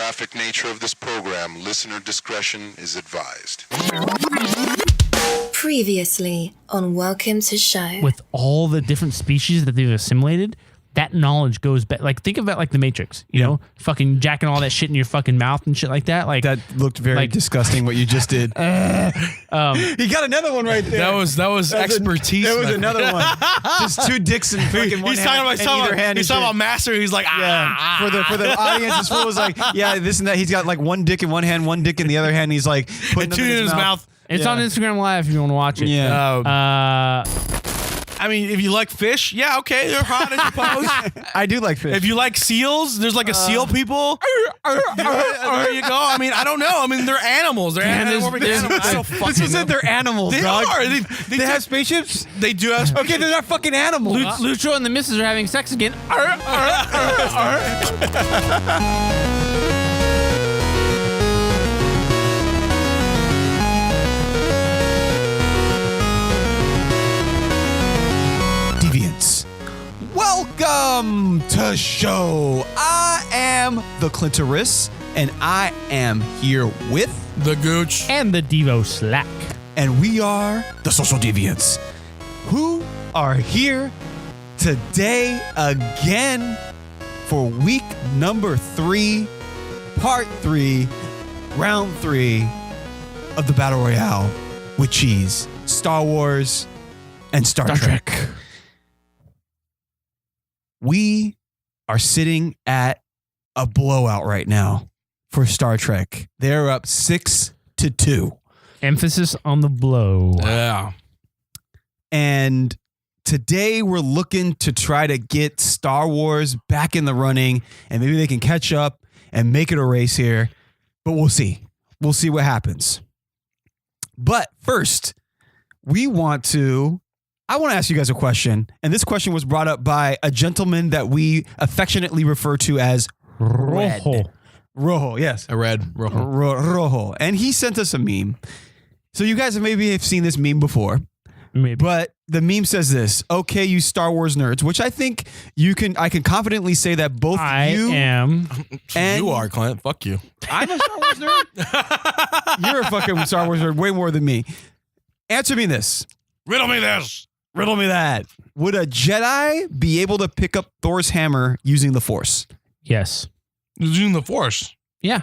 graphic nature of this program, listener discretion is advised. Previously on Welcome to Show. With all the different species that they've assimilated, that knowledge goes back. Like, think about like the Matrix, you know, fucking jacking all that shit in your fucking mouth and shit like that. Like that looked very disgusting. What you just did. He got another one right there. That was expertise. There was another one. Just two dicks in fucking one hand. He's talking about master. He's like, for the audience, this fool was like, yeah, this and that. He's got like one dick in one hand, one dick in the other hand. He's like putting them in his mouth. It's on Instagram Live if you want to watch it. Yeah. I mean, if you like fish, yeah, okay, they're hot, I suppose. I do like fish. If you like seals, there's like a seal people. There you go. I mean, I don't know. I mean, they're animals. They're animals. I don't fucking This said they're animals, They dog. are. They have spaceships? They do have spaceships. Okay, they're not fucking animals. Lucho and the missus are having sex again. Deviants. Welcome to show. I am the Clitoris, and I am here with The Gooch. And the Devo Slack. and we are the Social Deviants, who are here today again for week number 3, part 3, round 3 of the Battle Royale with cheese, Star Wars, and Star Trek. We are sitting at a blowout right now for Star Trek. They're up 6-2. Emphasis on the blow. Yeah. And today we're looking to try to get Star Wars back in the running, and maybe they can catch up and make it a race here. But we'll see. We'll see what happens. But first, I want to ask you guys a question. And this question was brought up by a gentleman that we affectionately refer to as Rojo. Rojo, yes. I read Rojo. Rojo. And he sent us a meme. So you guys have seen this meme before. Maybe. But the meme says this: "Okay, you Star Wars nerds," which I think I can confidently say that both you am. and You are, Clint. Fuck you. I'm a Star Wars nerd. You're a fucking Star Wars nerd, way more than me. Answer me this. Riddle me this. Riddle me that. Would a Jedi be able to pick up Thor's hammer using the Force? Yes. Using the Force. Yeah.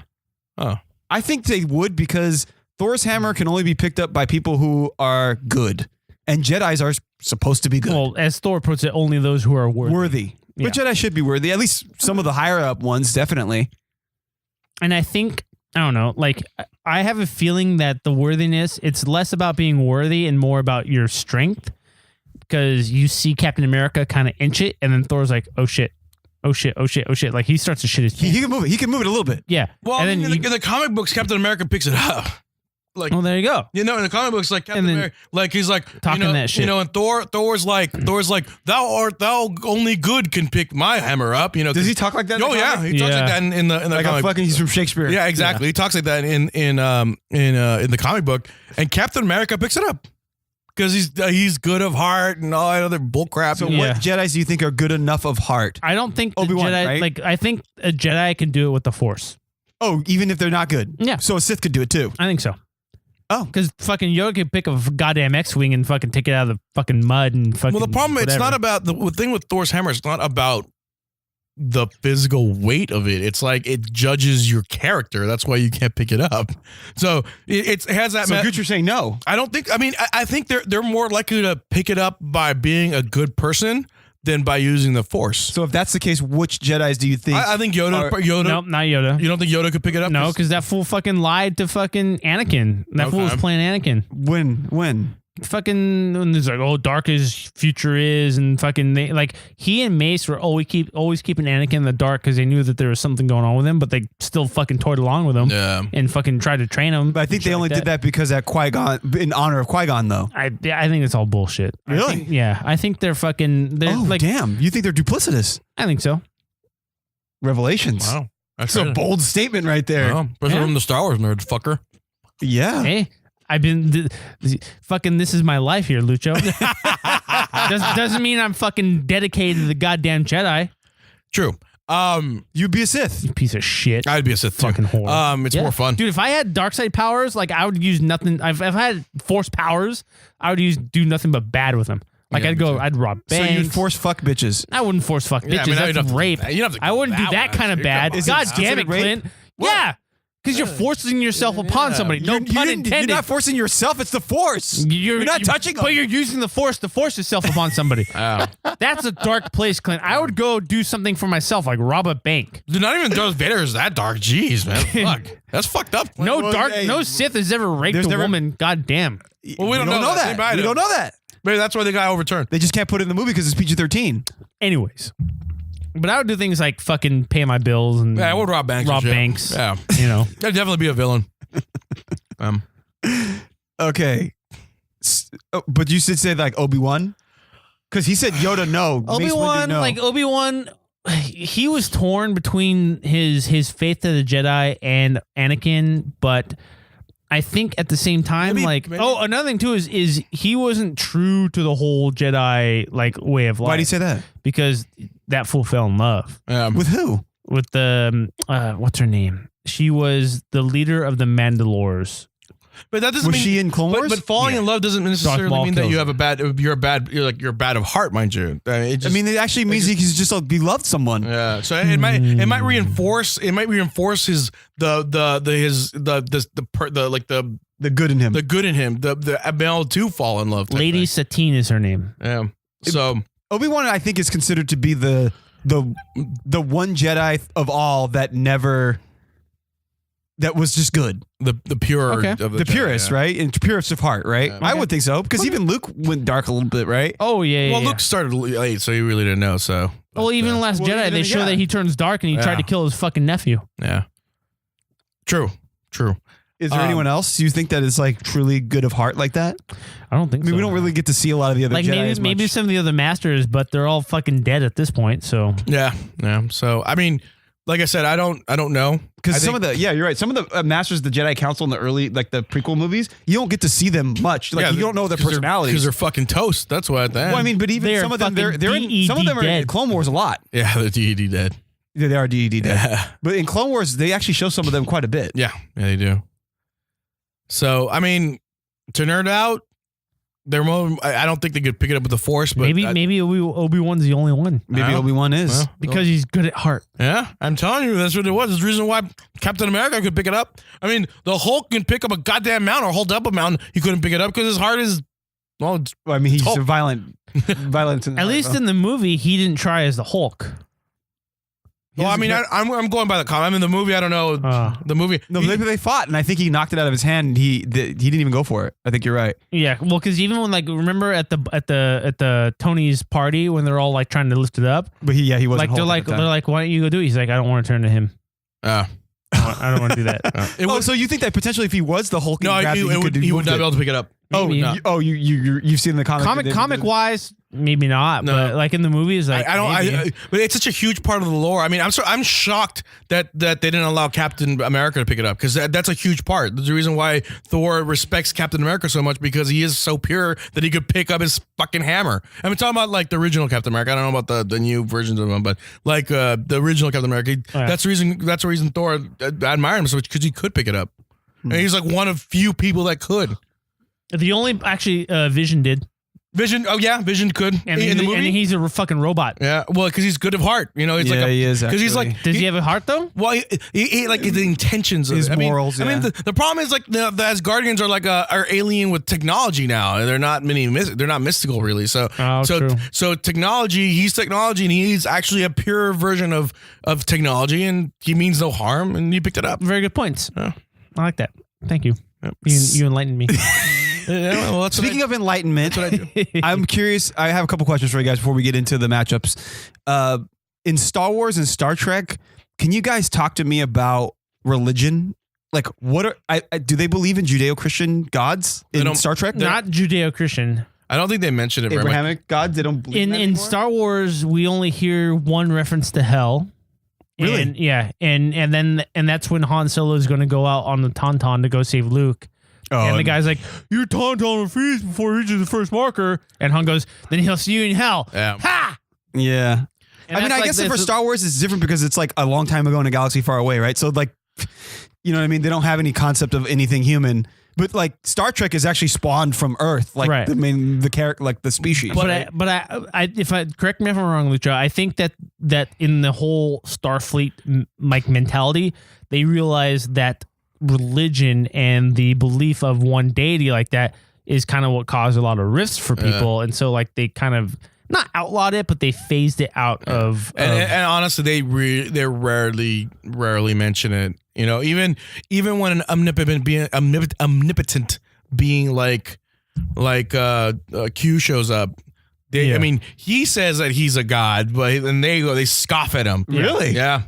Oh. I think they would, because Thor's hammer can only be picked up by people who are good. And Jedis are supposed to be good. Well, as Thor puts it, only those who are worthy. But Jedi should be worthy. At least some of the higher up ones, definitely. And I think, I don't know, like, I have a feeling that the worthiness, it's less about being worthy and more about your strength. Because you see Captain America kind of inch it, and then Thor's like, oh shit. Oh shit, oh shit, oh shit. Like, he starts to shit his pants. He can move it. He can move it a little bit. Yeah. Well, and then in the comic books, Captain America picks it up. Like, oh, there you go. you know, in the comic books, like Captain America, like he's like talking that shit. You know, and Thor's like, thou only good can pick my hammer up. You know, Does he talk like that? Oh yeah, he talks like that in the like comic. fucking, he's from Shakespeare. Yeah, exactly. He talks like that in the comic book, and Captain America picks it up because he's good of heart and all that other bullcrap. So what Jedis do you think are good enough of heart? I don't think Obi-Wan, Jedi, right? like, I think a Jedi can do it with the Force. Oh, even if they're not good? Yeah. So a Sith could do it too? I think so. Oh. Because fucking Yoda could pick a goddamn X-Wing and fucking take it out of the fucking mud and fucking Well, the problem, whatever. it's not about the thing with Thor's hammer. It's not about the physical weight of it. It's like it judges your character. That's why you can't pick it up. So it has that. So Gucci's saying no. I don't think. I mean, I think they're more likely to pick it up by being a good person than by using the Force. So if that's the case, which Jedis do you think? I think Yoda. Nope, not Yoda. You don't think Yoda could pick it up? No, because that fool fucking lied to fucking Anakin. That fool was playing Anakin. When? Fucking, and it's like, oh, dark as future is, and fucking, like, he and Mace were always keeping Anakin in the dark because they knew that there was something going on with him, but they still fucking toyed along with him and fucking tried to train him. But I think they only did that because at Qui-Gon, in honor of Qui-Gon, though. I think it's all bullshit. Really? I think they're fucking. Damn! You think they're duplicitous? I think so. Revelations. Wow, that's a bold statement right there. Wow. Especially from the Star Wars nerd, fucker. Yeah. Hey. I've been fucking. This is my life here, Lucho. Doesn't mean I'm fucking dedicated to the goddamn Jedi. True. You'd be a Sith. You piece of shit. I'd be a Sith too. Fucking whore. It's Yeah. more fun. Dude, if I had dark side powers, like I would use nothing. If I had force powers, I would do nothing but bad with them. Like Yeah, I'd rob So banks. you'd force fuck bitches. I wouldn't force fuck bitches. Yeah, I mean, you don't That's have to- rape. you don't have to I go wouldn't do that that one. kind of Come bad. on. God Is it damn it, considered rape? Clint. Yeah. Because you're forcing yourself upon somebody. No pun intended. You're not forcing yourself. It's the Force. You're not touching them. But you're using the force to force yourself upon somebody. Oh. That's a dark place, Clint. I would go do something for myself, like rob a bank. Dude, not even Darth Vader is that dark. Jeez, man. Fuck. That's fucked up. No Sith has ever raped there's a never- woman. God damn. Well, we don't know that. Anybody We knows. don't know that. Maybe that's why they got overturned. They just can't put it in the movie because it's PG-13. Anyways. But I would do things like fucking pay my bills and Yeah, I would rob banks. and rob shit. banks. Yeah. You know. I'd definitely be a villain. Okay. But you should say like Obi-Wan? Because he said Yoda no. Mace Windu, Obi-Wan, no. like Obi-Wan, he was torn between his faith to the Jedi and Anakin, but I think at the same time, Maybe- another thing too is he wasn't true to the whole Jedi like way of life. Why do you say that? Because that fool fell in love With who? with the what's her name? She was the leader of the Mandalores. But that doesn't Was mean she in Clone but, Wars? but falling in love doesn't necessarily Maul mean that kills you him. have you're bad of heart, mind you. It just, I mean, it actually means he's just like, he loved someone. yeah. So it might reinforce his the good in him. the good in him, the ability to fall in love. type Lady thing. Satine is her name. Yeah. So Obi-Wan, I think, is considered to be the one Jedi of all that was just good. the pure Okay. of The purest, yeah. right? And purest of heart, right? Yeah. I would think so. Because even Luke went dark a little bit, right? Oh yeah. Well, yeah. Luke started late, so he really didn't know. So Well, even in Last Well, Jedi, even- they show yeah. that he turns dark and he tried Yeah. to kill his fucking nephew. yeah. True. Is there anyone else you think that is like truly good of heart like that? I don't think I mean, so. we don't really get to see a lot of the other like Jedi as maybe much. some of the other masters, but they're all fucking dead at this point. So Yeah. So I mean, like I said, I don't know Because some of the, you're right. Some of the masters of the Jedi Council in the early, like the prequel movies, you don't get to see them much. Like you don't know their personalities. because they're fucking toast. That's why. Well, I mean, but even They're some of them, they're fucking in, some of them are in dead. Clone Wars a lot. yeah, the DED dead. Yeah, they are DED dead. Yeah. But in Clone Wars, they actually show some of them quite a bit. Yeah, they do. So I mean, to nerd out, I don't think they could pick it up with the Force, but maybe Obi-Wan's the only one Maybe Well, Obi-Wan is. well, because he's good at heart. yeah, I'm telling you, that's what it was. There's the reason why Captain America could pick it up. I mean, the Hulk can pick up a goddamn mountain or hold up a mountain. He couldn't pick it up because his heart is, well, it's, Well, I mean, he's Hulk. a violence. At least in the movie, he didn't try as the Hulk. well, I mean, I'm going by the comic. I mean, the movie, I don't know. The movie. No, they fought, and I think he knocked it out of his hand. And he didn't even go for it. I think you're right. Yeah, well, because even when remember at the Tony's party when they're all like trying to lift it up, But he wasn't. like they're Hulk like at the time. why don't you go do it? He's like, I don't want to turn to him. Uh, I don't want to do that. it Oh, would, so you think that potentially if he was the Hulk, no, and grabbed he it, would move not it? be able to pick it up. Oh, Maybe. you've seen the comic. Comic wise, maybe not. No. But like in the movies, like But it's such a huge part of the lore. I mean, I'm shocked that they didn't allow Captain America to pick it up because that's a huge part. There's a reason why Thor respects Captain America so much because he is so pure that he could pick up his fucking hammer. I'm talking about like the original Captain America. I don't know about the new versions of him, but like the original Captain America. Yeah. That's the reason Thor admired him so much because he could pick it up. And he's like one of few people that could. the only actually Vision did, Vision, oh yeah, Vision could and, in the movie. and he's a fucking robot. Yeah, well, because he's good of heart, you know. It's Yeah, like he is. because he's actually. like Does he have a heart though? well, he like the intentions of His it. I mean- morals, I mean, yeah. the problem is like the Asgardians are like are alien with technology now, and they're not they're not mystical really. So Oh, true. so technology, he's technology, and he's actually a pure version of technology, and he means no harm, and he picked it up. Very good points. Yeah. I like that. Thank you. Yep. You enlightened me. Yeah, well, that's what Speaking of enlightenment, what I do. I'm curious. I have a couple questions for you guys before we get into the matchups. In Star Wars and Star Trek, can you guys talk to me about religion? Like, what are do they believe in Judeo-Christian gods They in don't- Star Trek? Not Judeo-Christian. I don't think they mentioned it very much. Abrahamic gods. They don't believe In that in anymore? Star Wars, we only hear one reference to hell. Really? And, yeah, and that's when Han Solo is going to go out on the Tauntaun to go save Luke. Oh, And the guy's like, "Your Tauntaun will freeze before he reaches the first marker." And Han goes, "Then he'll see you in hell." Yeah. Ha! yeah. And I mean, that's I like guess for this- Star Wars, it's different because it's like a long time ago in a galaxy far away, right? So like, you know what I mean? They don't have any concept of anything human. But like Star Trek is actually spawned from Earth, like Right. the character, like the species. But right? if I correct me if I'm wrong, Lucha, I think that in the whole Starfleet like mentality, they realize that religion and the belief of one deity like that is kind of what caused a lot of rifts for people, and so like they kind of not outlawed it, but they phased it out of. And honestly, they rarely mention it. You know, even when an omnipotent being like Q shows up, I mean, he says that he's a god, but then they scoff at him. Really? Yeah.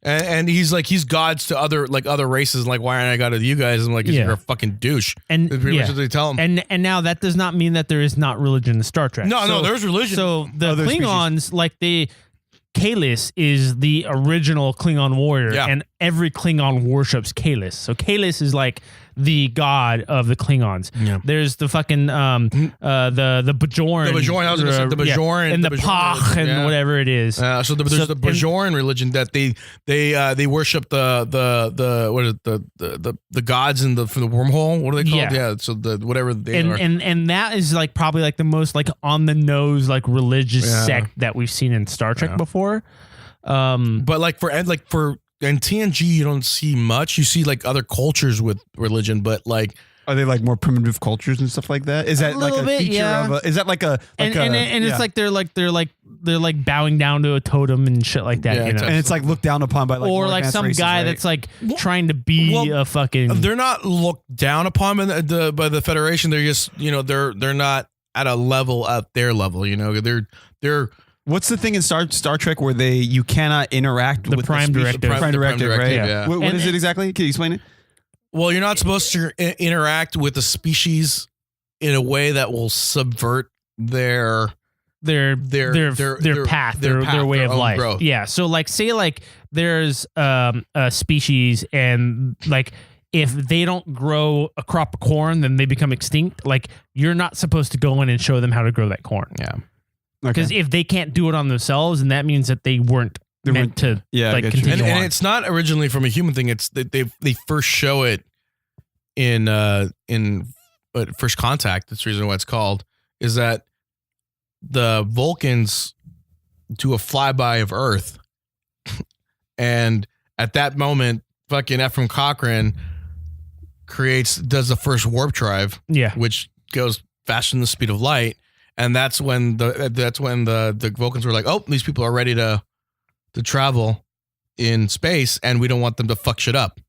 And he's gods to other races. And like, why aren't I god to you guys? I'm like, you're a fucking douche. And That's pretty much what they tell him. And now that does not mean that there is not religion in Star Trek. No, there's religion. So the Other Klingons, like Kalis is the original Klingon warrior, Yeah. and every Klingon worships Kalis. So Kalis is like the god of the Klingons. Yeah. There's the fucking the Bajoran. The Bajoran, I was gonna say the Bajoran, and the the Bajoran Pach religion, and yeah. whatever it is. So there's the Bajoran religion that they worship the gods in the wormhole. What are they called? Yeah. So the whatever they are. And that is like probably like the most like on the nose like religious Yeah. sect that we've seen in Star Trek before. But like for TNG, you don't see much. You see like other cultures with religion, but like Are they like more primitive cultures and stuff like that? Is that like little a bit, feature yeah. of is that like a And it's yeah. like they're like bowing down to a totem and shit like that, Yeah, you know. and it's like looked down upon by like Or more like advanced some races, guy right? that's like trying to be Well, a fucking. they're not looked down upon by the Federation. They're just they're not at a level at their level. You know, they're What's the thing in Star Trek where you cannot interact The with Prime the species- Directive. Prime The Prime Directive, right? Directive, yeah. What And- is it exactly? Can you explain it? well, you're not supposed to interact with the species in a way that will subvert their their their path, their their way their of own life. growth. Yeah. So like say like there's a species and like if they don't grow a crop of corn, then they become extinct. Like you're not supposed to go in and show them how to grow that corn. Yeah. Because if they can't do it on themselves, and that means that they weren't meant to Yeah, I like get you. continue And on. it's not originally from a human thing. It's they first show it in First Contact. That's the reason why it's called is that the Vulcans do a flyby of Earth, and at that moment, fucking Ephraim Cochrane does the first warp drive, yeah. which goes faster than the speed of light, and that's when the Vulcans were like, oh, these people are ready to travel in space, and we don't want them to fuck shit up.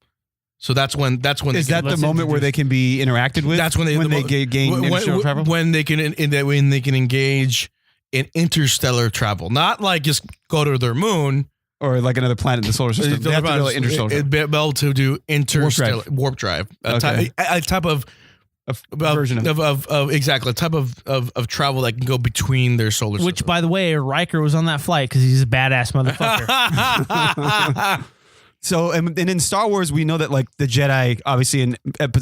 So that's when Is that the let's moment where they can be interacted with? That's when they gain interstellar travel. when they can engage in interstellar travel, not like just go to their moon. Or like another planet in the solar system. They have to do like interstellar travel. Be able to do interstellar warp drive, a type of version of exactly a type of travel that can go between their solar system. Which, by the way, Riker was on that flight because he's a badass motherfucker. So, and in Star Wars, we know that like the Jedi, obviously in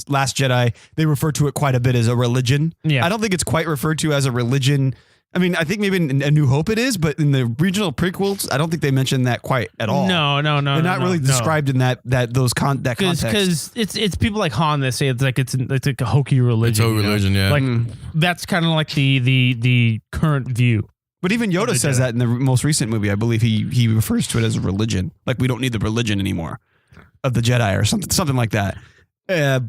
Last Jedi, they refer to it quite a bit as a religion. Yeah. I don't think it's quite referred to as a religion. I mean, I think maybe in A New Hope it is, but in the regional prequels, I don't think they mention that quite at all. No. They're not really described in that context. Because it's people like Han that say it's like a hokey religion. It's a you know? religion, yeah. Like that's kind of like the current view. But even Yoda says that in the most recent movie. I believe he refers to it as a religion. Like we don't need the religion anymore of the Jedi or something like that. Yeah.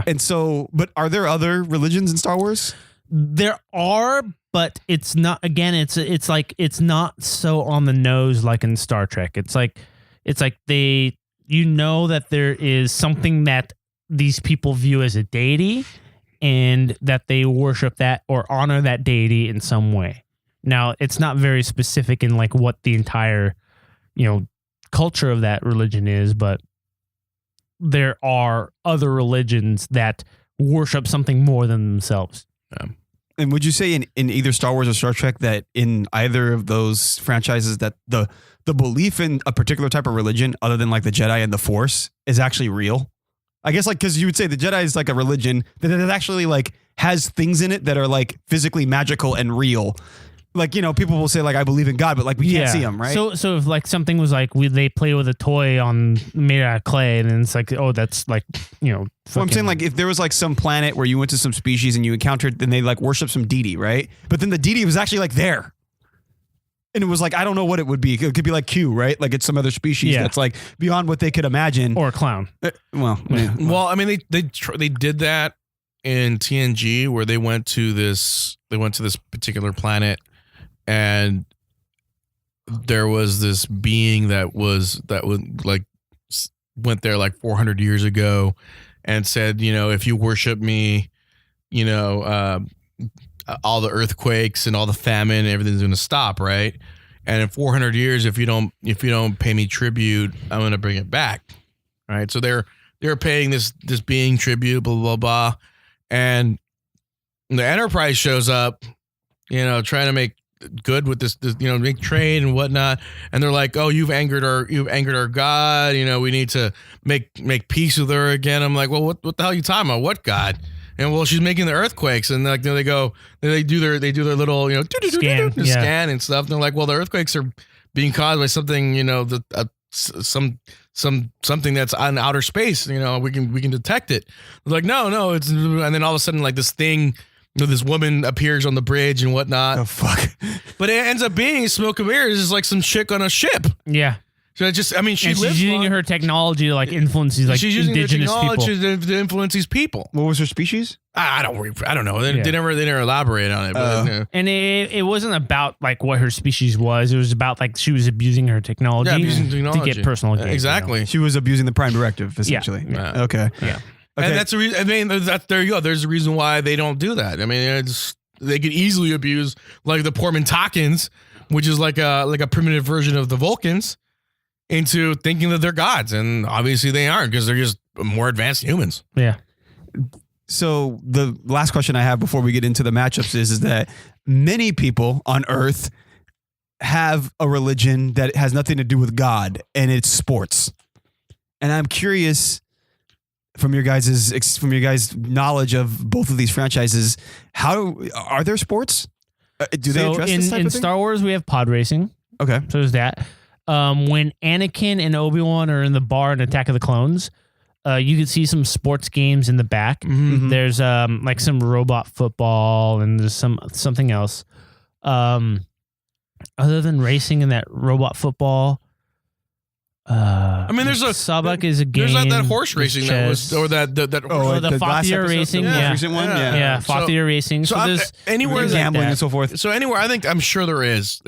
And so, but are there other religions in Star Wars? There are, but it's not. Again, it's like it's not so on the nose like in Star Trek. It's like they that there is something that these people view as a deity, and that they worship that or honor that deity in some way. Now, it's not very specific in like what the entire, culture of that religion is, but there are other religions that worship something more than themselves. And would you say in either Star Wars or Star Trek that in either of those franchises that the belief in a particular type of religion other than like the Jedi and the Force is actually real? I guess like because you would say the Jedi is like a religion that it actually like has things in it that are like physically magical and real. Like, people will say like, I believe in God, but like we can't see him, right? So if like something was like they play with a toy made out of clay, and then it's like, oh, that's like, Well, I'm saying like if there was like some planet where you went to some species and you encountered, then they like worship some deity, right? But then the deity was actually like there. And it was like, I don't know what it would be. It could be like Q, right? Like it's some other species that's like beyond what they could imagine. or a clown. Well, yeah. Well, I mean, they did that in TNG where they went to this particular planet, and there was this being that would like went there like 400 years ago, and said, if you worship me, all the earthquakes and all the famine, everything's going to stop, right? And in 400 years, if you don't pay me tribute, I'm going to bring it back, right? So they're paying this being tribute, blah blah blah, and the Enterprise shows up, trying to make good with this, make trade and whatnot, and they're like, oh, you've angered our god, we need to make peace with her again. I'm like, well, what the hell are you talking about? What god? And well, she's making the earthquakes, and like they do their little scan and stuff. And they're like, well, the earthquakes are being caused by something, something that's on outer space. We can detect it. They're like, no, it's, and then all of a sudden like this thing, this woman appears on the bridge and whatnot. Oh fuck! But it ends up being Smoke and Mirrors is like some chick on a ship. Yeah. So she's using her technology to like influence these like she's using indigenous her technology people. to influence these people. What was her species? I don't know. They never elaborate on it. But, And it wasn't about like what her species was. It was about like she was abusing her technology, to get personal gain. Exactly. She was abusing the Prime Directive, essentially. Yeah. Okay. Yeah. Okay. And that's the reason. I mean, there you go. There's a reason why they don't do that. I mean, they could easily abuse like the Pormentakins, which is like a primitive version of the Vulcans, into thinking that they're gods, and obviously they aren't because they're just more advanced humans. Yeah. So the last question I have before we get into the matchups is that many people on Earth have a religion that has nothing to do with God, and it's sports. And I'm curious from your guys' knowledge of both of these franchises, are there sports? Do they address this type in of thing? Star Wars we have pod racing. Okay. So there's that. When Anakin and Obi-Wan are in the bar in Attack of the Clones, you can see some sports games in the back. Mm-hmm. There's like some robot football and there's something else. Other than racing and that robot football, I mean, there's Sabak is a game. There's that horse racing that was, or that the Fathia racing, the recent one, yeah, Fathia racing. So there's anywhere like gambling that. and so forth. So anywhere, I'm sure there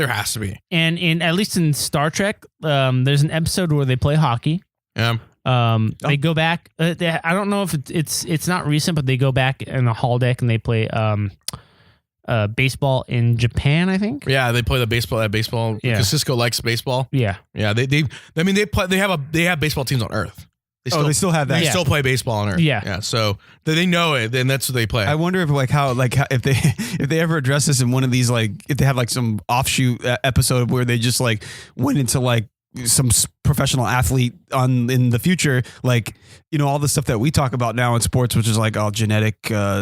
has to be. And at least in Star Trek, there's an episode where they play hockey. Yeah. They go back. I don't know if it's not recent, but they go back in the holodeck and they play baseball in Japan, I think. Yeah, they play the baseball. Yeah. Because Cisco likes baseball. Yeah. Yeah, they have baseball teams on Earth. They still have that. They still play baseball on Earth. Yeah. Yeah. So they know it, then that's what they play. I wonder if if they ever address this in one of these, like if they have like some offshoot episode where they just like went into like some professional athlete in the future, like, all the stuff that we talk about now in sports, which is like all genetic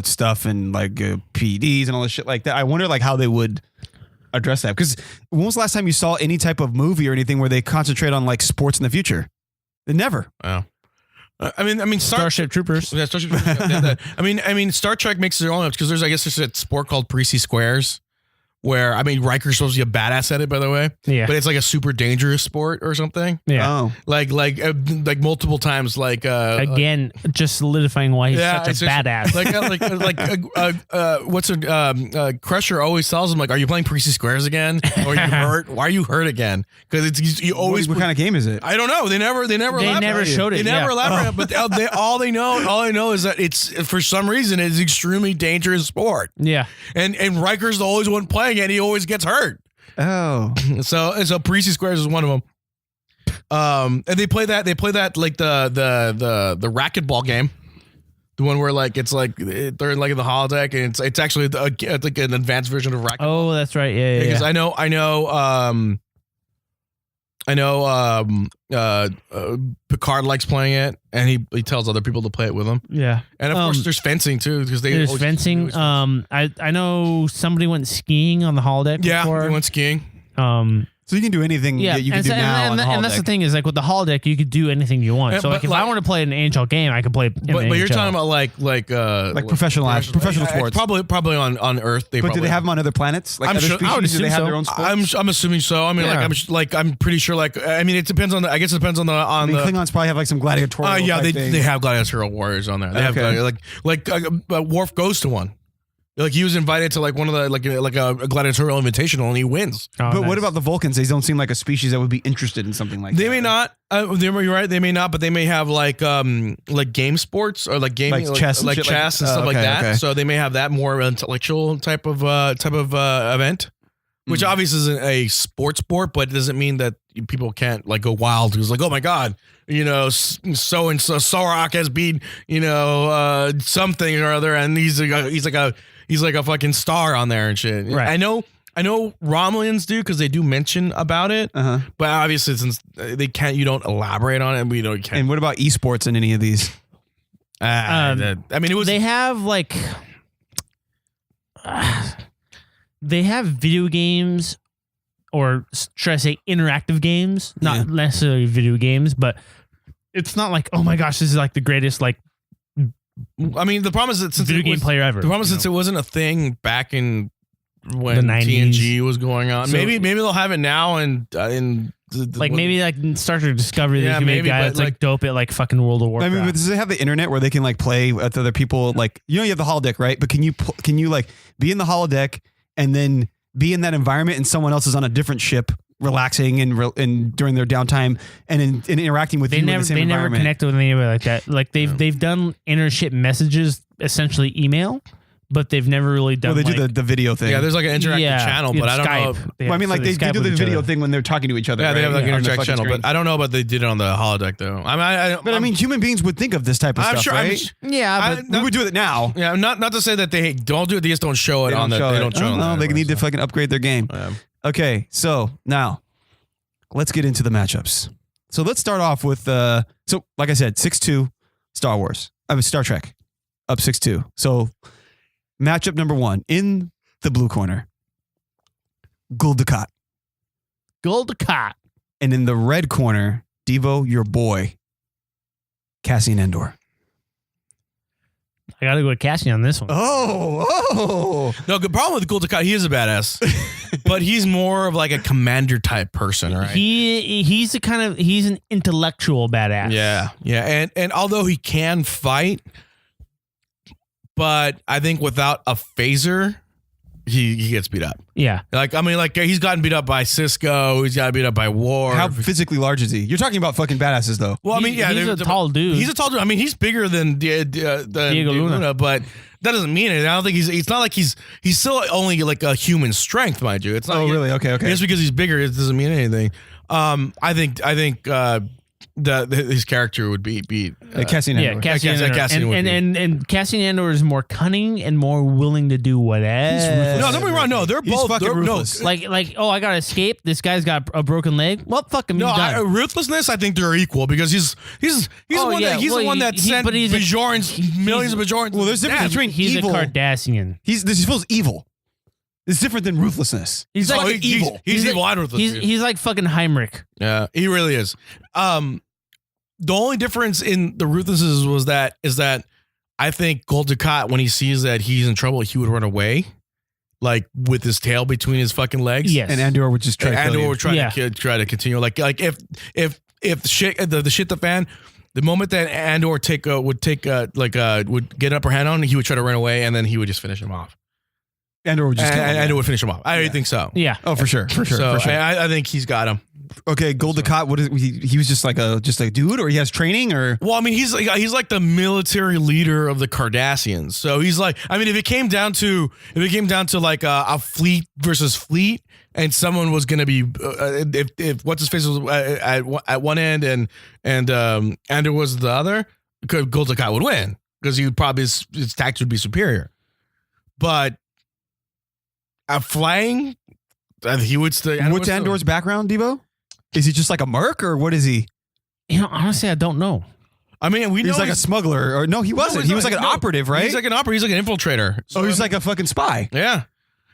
stuff and like PEDs and all this shit like that. I wonder like how they would address that, because when was the last time you saw any type of movie or anything where they concentrate on like sports in the future? Never. Wow. I mean, Starship Troopers. Yeah, Starship Troopers. I mean, Star Trek makes their own up because there's a sport called Precy Squares, where Riker's supposed to be a badass at it, by the way. Yeah. But it's like a super dangerous sport or something. Yeah. Oh. Like multiple times. Again, just solidifying why he's such a it's badass. What's Crusher always tells him, like, are you playing Precy Squares again? Or are you hurt? Why are you hurt again? Because you always. What kind of game is it? I don't know. They never showed it. They never elaborate. But all I know is that it's, for some reason, it's an extremely dangerous sport. Yeah. And Riker's the always one playing it, and he always gets hurt. Oh. So Precy Squares is one of them. And they play that like the racquetball game. The one where like it's like they're like in the holodeck, and it's actually like an advanced version of racquetball. Oh, that's right. Yeah. Because I know I know Picard likes playing it, and he tells other people to play it with him. Yeah. And of course, there's fencing too, because there's fencing. I know somebody went skiing on the holodeck. Yeah, before. they went skiing. So you can do anything that you can do now on the and that's the thing is like with the holodeck, you could do anything you want. So like if I want to play an NHL game, I can play. But you're talking about like professional sports. Probably on Earth. But do they have them on other planets? Like I'm other sure. species, I would do they assume have so. their own sports? I'm assuming so. I mean, I'm pretty sure. I mean, it depends on the. I guess it depends on the. Klingons probably have like some gladiatorial. Yeah, type they have gladiatorial warriors on there. They have Worf goes to one. Like he was invited to like one of the like a gladiatorial invitational and he wins. But what about the Vulcans? They don't seem like a species that would be interested in something like that. They may not. You're right. They may not, but they may have like game sports or like gaming, like chess, and stuff like that. Okay. So they may have that more intellectual type of event, which obviously isn't a sport, but it doesn't mean that people can't like go wild. It's like, oh my god, so and so Sorok has beat something or other, and he's like a fucking star on there and shit. Right. I know Romulans do because they do mention about it, but obviously since they can't, you don't elaborate on it, and we don't. Can't. And what about esports in any of these? I mean, it was. They have like. They have video games, or should I say interactive games? Not necessarily video games, but it's not like, oh my gosh, this is like the greatest like. I mean, the problem is that since video game player ever. The problem is since it wasn't a thing back in when the 90s. TNG was going on. So, maybe they'll have it now and maybe like Star Trek Discovery. They can make guys like dope at like fucking World of Warcraft. I mean, but does it have the internet where they can like play with other people? Like you have the holodeck, right? But can you like be in the holodeck and then be in that environment and someone else is on a different ship relaxing and during their downtime and interacting with you in the same environment? They never connected with anybody like that. Like they've done intership messages, essentially email, but they've never really done. Well, they do the video thing. Yeah, there's like an interactive channel, but I don't know. Well, I mean, like they do the video thing when they're talking to each other. Yeah, they have like an interactive channel, screen. but I don't know about they did it on the holodeck though. I mean, human beings would think of this type of stuff, right? But we would do it now. Yeah, not to say that they don't do it. They just don't show it on the. They don't show it. No, they need to fucking upgrade their game. Okay, so now let's get into the matchups. So let's start off with so like I said, 6-2 Star Trek up 6-2. So matchup number 1 in the blue corner, Gul Dukat. And in the red corner, Devo, your boy, Cassian Andor. I gotta go with Cassian on this one. Oh. No, the problem with Gul Dukat, he is a badass, but he's more of like a commander type person, right? He's an intellectual badass. Yeah. And although he can fight, but I think without a phaser, he gets beat up. Yeah. He's gotten beat up by Cisco. He's gotten beat up by War. How physically large is he? You're talking about fucking badasses, though. Well, I mean, he's a tall dude. He's a tall dude. I mean, he's bigger than Diego Luna, but that doesn't mean it. I don't think it's not like he's still only like a human strength, mind you. It's not. Oh, really? Okay. Just because he's bigger, it doesn't mean anything. I think his character would be Cassian Andor. Yeah, Cassian Andor. And Cassian Andor is more cunning and more willing to do whatever. No, don't be wrong. No, they're both fucking ruthless. Like, I gotta escape. This guy's got a broken leg. Well, fuck him. He's done. Ruthlessness. I think they're equal because he's the one that sent Bajorans, millions of Bajorans. Well, there's a difference between he's evil. a Cardassian. He feels evil. It's different than ruthlessness. He's like evil. He's evil and ruthless. He's like fucking Heinrich. Yeah, he really is. The only difference in the ruthlessness is that I think Gul Dukat, when he sees that he's in trouble, he would run away, like with his tail between his fucking legs. Yes, and Andor would just try. Andor would try to continue. Like if the shit the fan, the moment that Andor would get an upper hand on, he would try to run away, and then he would just finish him off. Andor would just kill him. Andor would finish him off. I think so. Yeah. Oh, for sure. So I think he's got him. Okay, Gul Dukat, what is he was just a dude, or he has training, or? Well, I mean, he's like the military leader of the Cardassians. So he's like, I mean, if it came down to like a fleet versus fleet, and someone was going to be if what's his face was at one end and Andor was the other, Gul Dukat would win because he would probably his tactics would be superior. But flying, he would still. What's Andor's background, Devo? Is he just like a merc or what is he? You know, honestly, I don't know. I mean, we know He's like a smuggler or no, he wasn't. He was like an operative, right? He's like an operative. He's like an infiltrator. Oh, he's like a fucking spy. Yeah.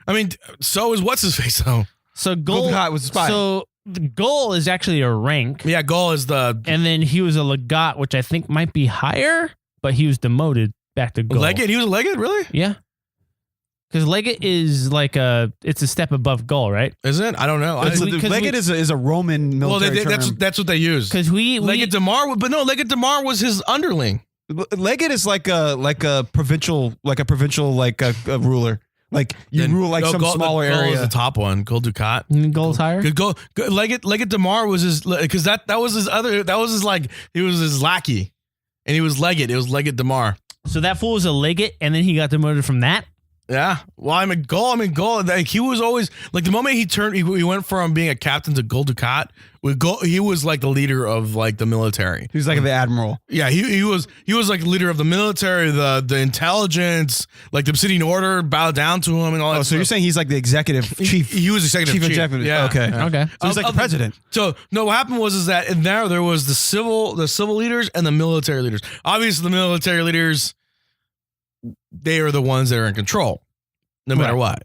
I mean, so is what's his face though. So Golden Hot was a spy. So the Goal is actually a rank. Yeah, Goal is the And then he was a Legat, which I think might be higher, but he was demoted back to Goal. Legate. He was a Legate, really? Yeah. Because Legate is like it's a step above Goal, right? Is it? I don't know. Legate is a Roman military term. That's what they use. Because Legate Damar, but no, Legate Damar was his underling. Legate is like a provincial ruler. Like you rule like some smaller Goal area. is the top one. Gold Ducat. Goal's higher. Legate Damar was his because that was his other. That was his like he was his lackey, and he was Legate. It was Legate Damar. So that fool was a Legate, and then he got demoted from that. Yeah. Well, I'm in Goal. Like he was always like the moment he went from being a captain to Gold Ducat. He was like the leader of like the military. He was like the admiral. Yeah, he was like leader of the military, the intelligence, like the Obsidian Order bowed down to him and all that. Oh, so you're saying he's like the executive chief? He was executive chief. Yeah. Okay. Okay. So he's like the president. So no, what happened was that in there was the civil leaders and the military leaders. Obviously, the military leaders, they are the ones that are in control, no matter what.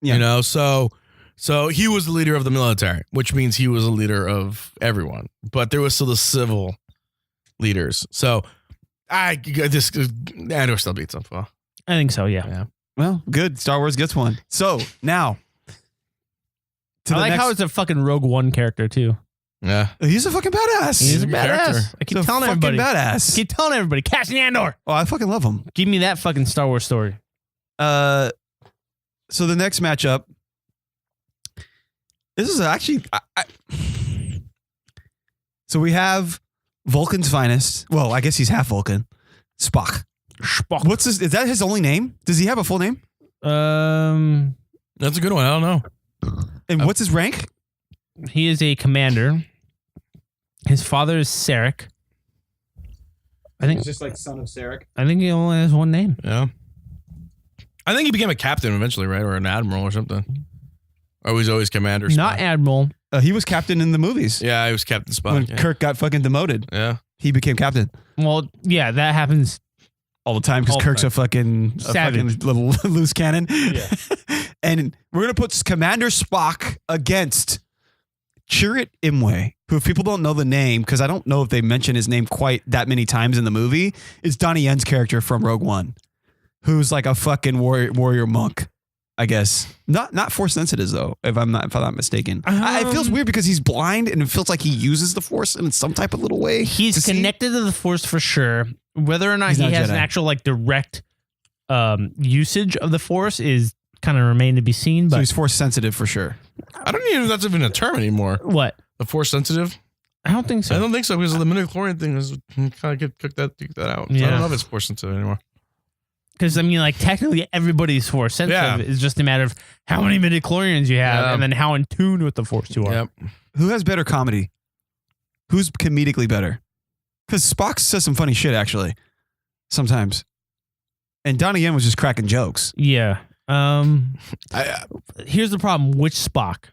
Yeah. You know, so he was the leader of the military, which means he was a leader of everyone. But there was still the civil leaders. So Andor still beats him. Well, I think so. Yeah. Well, good. Star Wars gets one. So now, I like how it's a fucking Rogue One character too. Yeah, he's a fucking badass. He's a good badass. character. I keep He's a telling fucking everybody. badass. I keep telling everybody. Cassian Andor. Oh, I fucking love him. Give me that fucking Star Wars story. So the next matchup. This is actually. So we have Vulcan's finest. Well, I guess he's half Vulcan. Spock. What's this? Is that his only name? Does he have a full name? that's a good one. I don't know. And what's his rank? He is a commander. His father is Sarek. I think. just like son of Sarek. I think he only has one name. Yeah, I think he became a captain eventually, right, or an admiral or something. Or he's always commander. Not Spock. admiral. He was captain in the movies. Yeah, he was Captain Spock. When Yeah. Kirk got fucking demoted, Yeah. he became captain Well, yeah, that happens. all the time because All the Kirk's time. a fucking Savage. little loose cannon. Yeah. And we're gonna put Commander Spock against Chirrut Imwe, who, if people don't know the name, because I don't know if they mention his name quite that many times in the movie, is Donnie Yen's character from Rogue One, who's like a fucking warrior monk, I guess. Not force sensitive though, if I'm not mistaken. It feels weird because he's blind and it feels like he uses the force in some type of little way. He's to see. connected to the Force for sure. Whether or not He's he not has an Jedi. actual like direct usage of the Force is kind of remain to be seen. So But he's force sensitive for sure. I don't even know if that's even a term anymore. what? The force sensitive? I don't think so. I don't think so because the midichlorian thing is kind of took that out. So I Yeah. don't know if it's force sensitive anymore. Because I mean, like technically everybody's Force sensitive. Yeah. It's just a matter of how many midichlorians you have, Yeah. and then how in tune with the Force you are. Yep. Who has better comedy? Who's comedically better? Because Spock says some funny shit, actually. Sometimes. And Donnie Yen was just cracking jokes. Yeah. Here's the problem. Which Spock?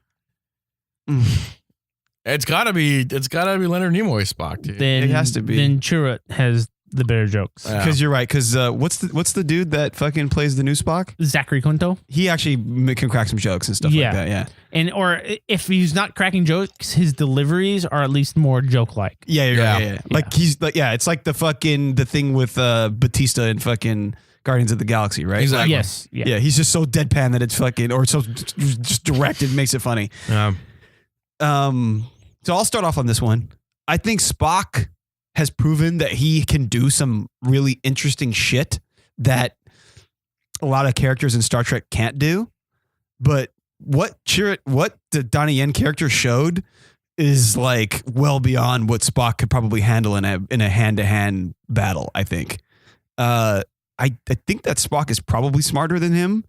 It's gotta be Leonard Nimoy Spock, dude. Then It has to be. Then Chirrut has the better jokes. Yeah. Because you're right. Because what's the dude that fucking plays the new Spock? Zachary Quinto. He actually can crack some jokes and stuff Yeah. like that. Yeah. And or if he's not cracking jokes, his deliveries are at least more joke like. Yeah. Yeah. Like he's like, yeah, it's like the thing with Batista and fucking Guardians of the Galaxy, right? Exactly. Yes. Yeah. Yeah. He's just so deadpan that it's fucking, or so just direct, it makes it funny. So I'll start off on this one. I think Spock has proven that he can do some really interesting shit that a lot of characters in Star Trek can't do. But what the Donnie Yen character showed is like well beyond what Spock could probably handle in a hand-to-hand battle, I think. I think that Spock is probably smarter than him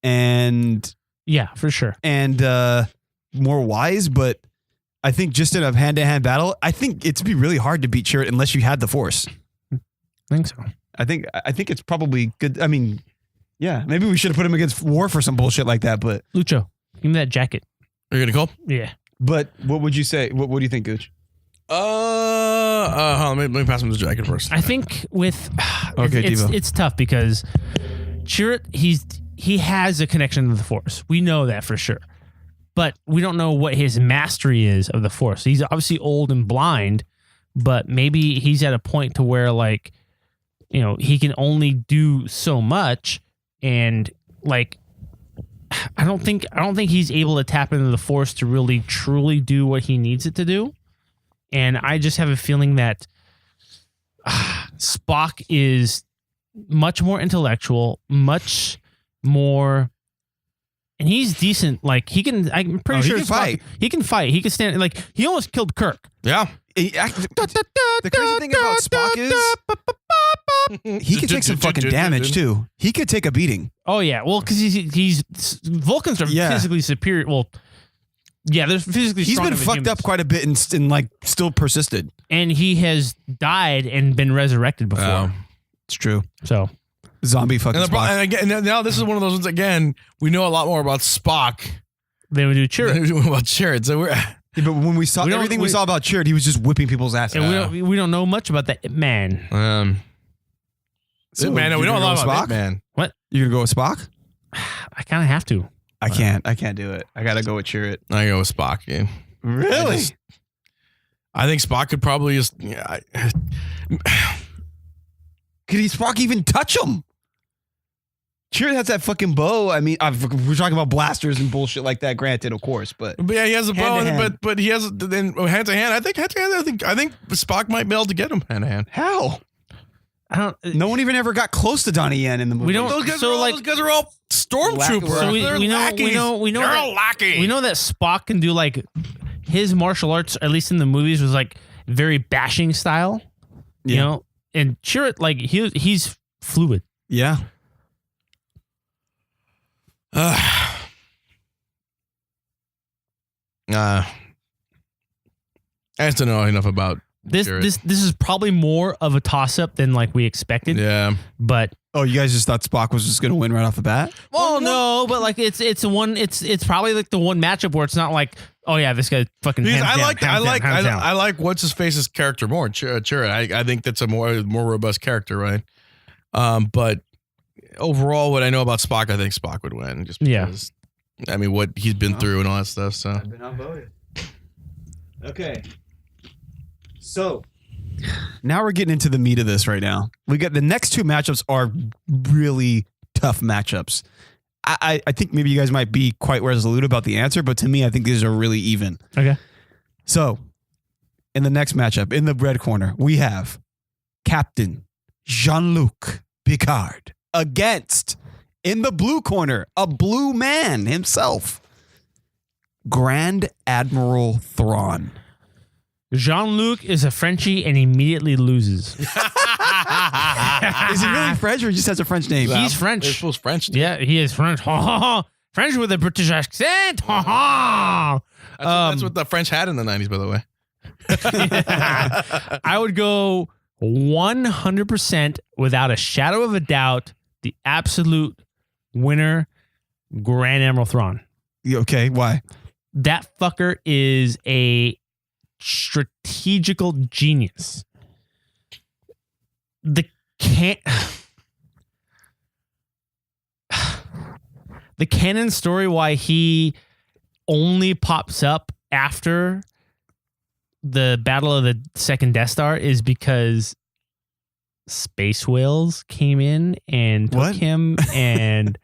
and Yeah, for sure. more wise, but I think just in a hand-to-hand battle, I think it'd be really hard to beat Chirrut unless you had the Force. I think so. I think it's probably good. I mean, yeah, maybe we should have put him against Worf or some bullshit like that, but Lucho, give me that jacket. Are you gonna call? Yeah. But what would you say? What do you think, Gooch? Hold on, let me pass him the jacket first. I think with Okay, Devo. it's tough because Chirrut, he has a connection to the Force. We know that for sure. But we don't know what his mastery is of the Force. He's obviously old and blind, but maybe he's at a point to where like, you know, he can only do so much, and like I don't think he's able to tap into the Force to really truly do what he needs it to do. And I just have a feeling that Spock is much more intellectual, much more, and he's decent. Like he can, I'm pretty sure he can fight. He can fight. He can stand. Like he almost killed Kirk. Yeah. The crazy thing about Spock is he can take some fucking damage too. He could take a beating. Oh yeah, well because he's Vulcans are physically superior. Well, yeah, they're physically. He's been fucked up quite a bit and like still persisted. And he has died and been resurrected before. It's true. So zombie fucking Spock. And again, now this is one of those ones. Again, we know a lot more about Spock they would do Chirrut. than we do about Chirrut. So we're. Yeah, but when we saw everything we saw about Chirrut, he was just whipping people's asses. And we don't know much about that man. So man, we know a lot about man. What? You gonna go with Spock? I kind of have to. I can't do it. I gotta go with Chirrut. I go with Spock. Yeah. Really? I think Spock could probably just. Yeah, Could Spock even touch him? Chirrut has that fucking bow. I mean, we're talking about blasters and bullshit like that. Granted, of course, but yeah, he has a bow, Hand to hand. but he has then hand to hand. I think hand to hand. I think Spock might be able to get him hand to hand. how? I don't. No one even ever got close to Donnie Yen in the movie. We don't. Those guys, So, those guys are all stormtroopers. So we know They're all lackey. We know that Spock can do like his martial arts, at least in the movies, was like very bashing style. You know, and Chirrut, like he's fluid. Yeah. I just don't know enough about This Chirrut. this is probably more of a toss up than like we expected. Yeah. But Oh, you guys just thought Spock was just gonna win right off the bat? well, no, but like it's probably like the one matchup where it's not like, oh yeah, this guy fucking. Because hands I down. like what's his face's character more. Chirrut. I think that's a more robust character, right? But overall, what I know about Spock, I think Spock would win. Just because, I mean, what he's been through and all that stuff. So I've been outvoted. Okay. So now we're getting into the meat of this right now. We got the next two matchups are really tough matchups. I think maybe you guys might be quite resolute about the answer, but to me, I think these are really even. Okay. So in the next matchup, in the red corner, we have Captain Jean-Luc Picard against, in the blue corner, a blue man himself, Grand Admiral Thrawn. Jean-Luc is a Frenchie and immediately loses. Is he really French or he just has a French name? He's French. They're supposed French. Yeah, he is French. French with a British accent. That's what the French had in the 90s, by the way. I would go 100% without a shadow of a doubt. The absolute winner, Grand Admiral Thrawn. Okay, why? That fucker is a strategical genius. The canon story why he only pops up after the Battle of the Second Death Star is because space whales came in and took him and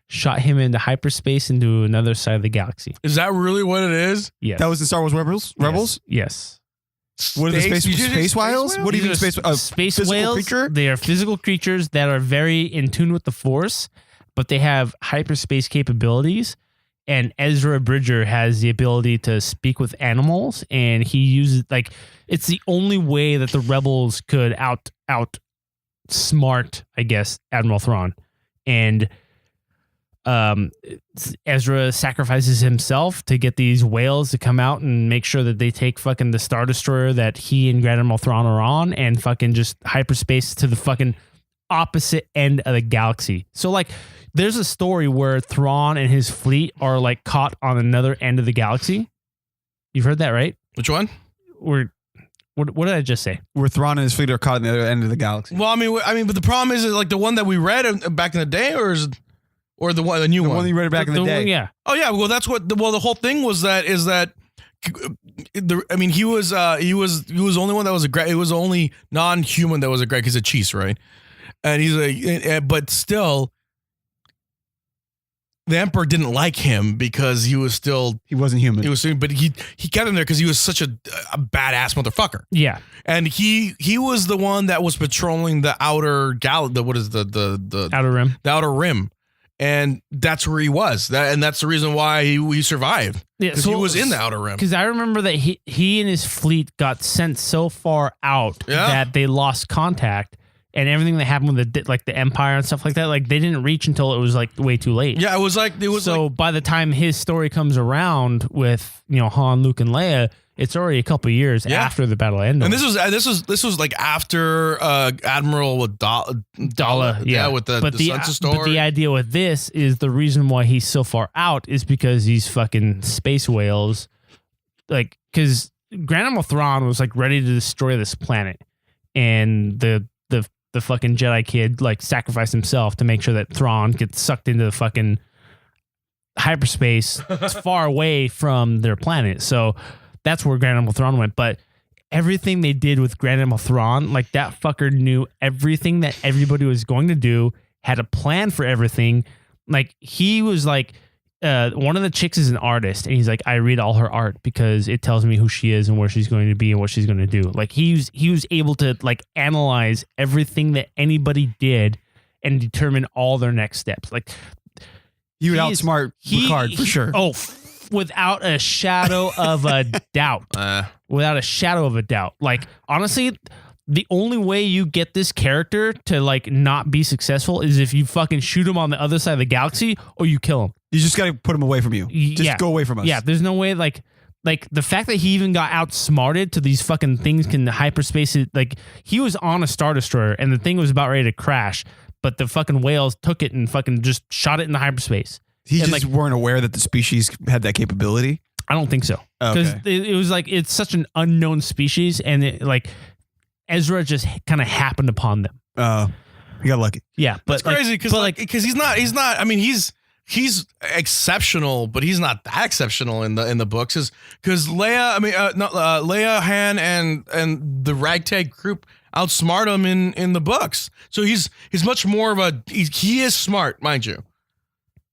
shot him into hyperspace into another side of the galaxy. Is that really what it is? Yes. That was in Star Wars Rebels? Yes. What are the space whales? What do you mean These space are space space whales? creature? They are physical creatures that are very in tune with the Force, but they have hyperspace capabilities. And Ezra Bridger has the ability to speak with animals, and he uses it's the only way that the rebels could out smart, I guess, Admiral Thrawn. And Ezra sacrifices himself to get these whales to come out and make sure that they take fucking the Star Destroyer that he and Grand Admiral Thrawn are on and fucking just hyperspace to the fucking opposite end of the galaxy. So there's a story where Thrawn and his fleet are caught on another end of the galaxy, You've heard that, right? Which one? What did I just say? Where Thrawn and his fleet are caught in the other end of the galaxy. Well, I mean, but the problem is like the one that we read back in the day, or the new The one? one that you read back in the day. Yeah. Oh yeah, well that's what. The whole thing was is that. He was the only one that was it was the only non-human that was a Greg. He's a cheese, right? And he's like, but still, the Emperor didn't like him because he wasn't human. But he kept him there because he was such a badass motherfucker. Yeah. And he was the one that was patrolling the outer the Outer Rim. the outer rim. And that's where he was. And that's the reason why he survived. Yeah, Because he was in the outer rim. Because I remember that he and his fleet got sent so far out that they lost contact, and everything that happened with the Empire and stuff like that, like they didn't reach until it was like way too late. Yeah, so by the time his story comes around with Han, Luke, and Leia, it's already a couple years after the Battle of Endor. And this was like after Admiral with Dala, with the Sunset story. But the idea with this is the reason why he's so far out is because these fucking space whales, like, because Grand Admiral Thrawn was like ready to destroy this planet, and the fucking Jedi kid like sacrificed himself to make sure that Thrawn gets sucked into the fucking hyperspace far away from their planet. So that's where Grand Admiral Thrawn went. But everything they did with Grand Admiral Thrawn, like that fucker knew everything that everybody was going to do, had a plan for everything. Like he was like, one of the chicks is an artist, and he's like, I read all her art because it tells me who she is and where she's going to be and what she's going to do. Like he was able to like analyze everything that anybody did and determine all their next steps. Like You would outsmart Picard for sure. Oh, without a shadow of a doubt. Without a shadow of a doubt. Like, honestly, the only way you get this character to, like, not be successful is if you fucking shoot him on the other side of the galaxy or you kill him. You just got to put him away from you. Just go away from us. Yeah, there's no way, like the fact that he even got outsmarted to these fucking things can hyperspace it. Like, he was on a Star Destroyer and the thing was about ready to crash, but the fucking whales took it and fucking just shot it into hyperspace. He and just weren't aware that the species had that capability? I don't think so. Because it was like, it's such an unknown species, and it, like, Ezra just kind of happened upon them. You got lucky. Yeah, but it's crazy because he's not. I mean, he's exceptional, but he's not that exceptional in the books. Because Leia, Leia, Han, and the ragtag group outsmart him in the books. So he's much more of a. He is smart, mind you,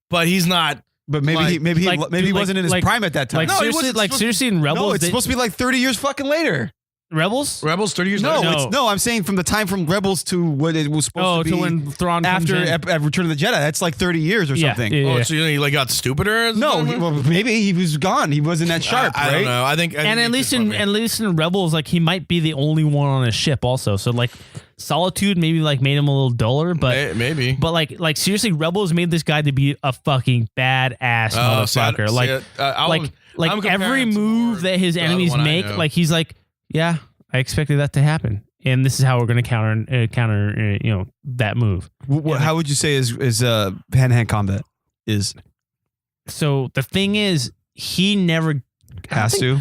but he's not. But maybe he wasn't in his prime at that time. Like, seriously, in Rebels, no, it's supposed to be like 30 years fucking later. Rebels 30 years later? No, I'm saying from the time from Rebels to what it was supposed to be. To when Thrawn after comes in. Return of the Jedi. That's like 30 years or something. Yeah. So he like got stupider? No, maybe he was gone. He wasn't that sharp, I right? don't know. I think at least in Rebels, like, he might be the only one on a ship also. So like Solitude maybe like made him a little duller, but maybe. But like seriously, Rebels made this guy to be a fucking badass motherfucker. Like every move that his enemies make, like he's like, yeah, I expected that to happen, and this is how we're going to counter that move. How would you say is hand-to-hand combat is? So the thing is, he never has to.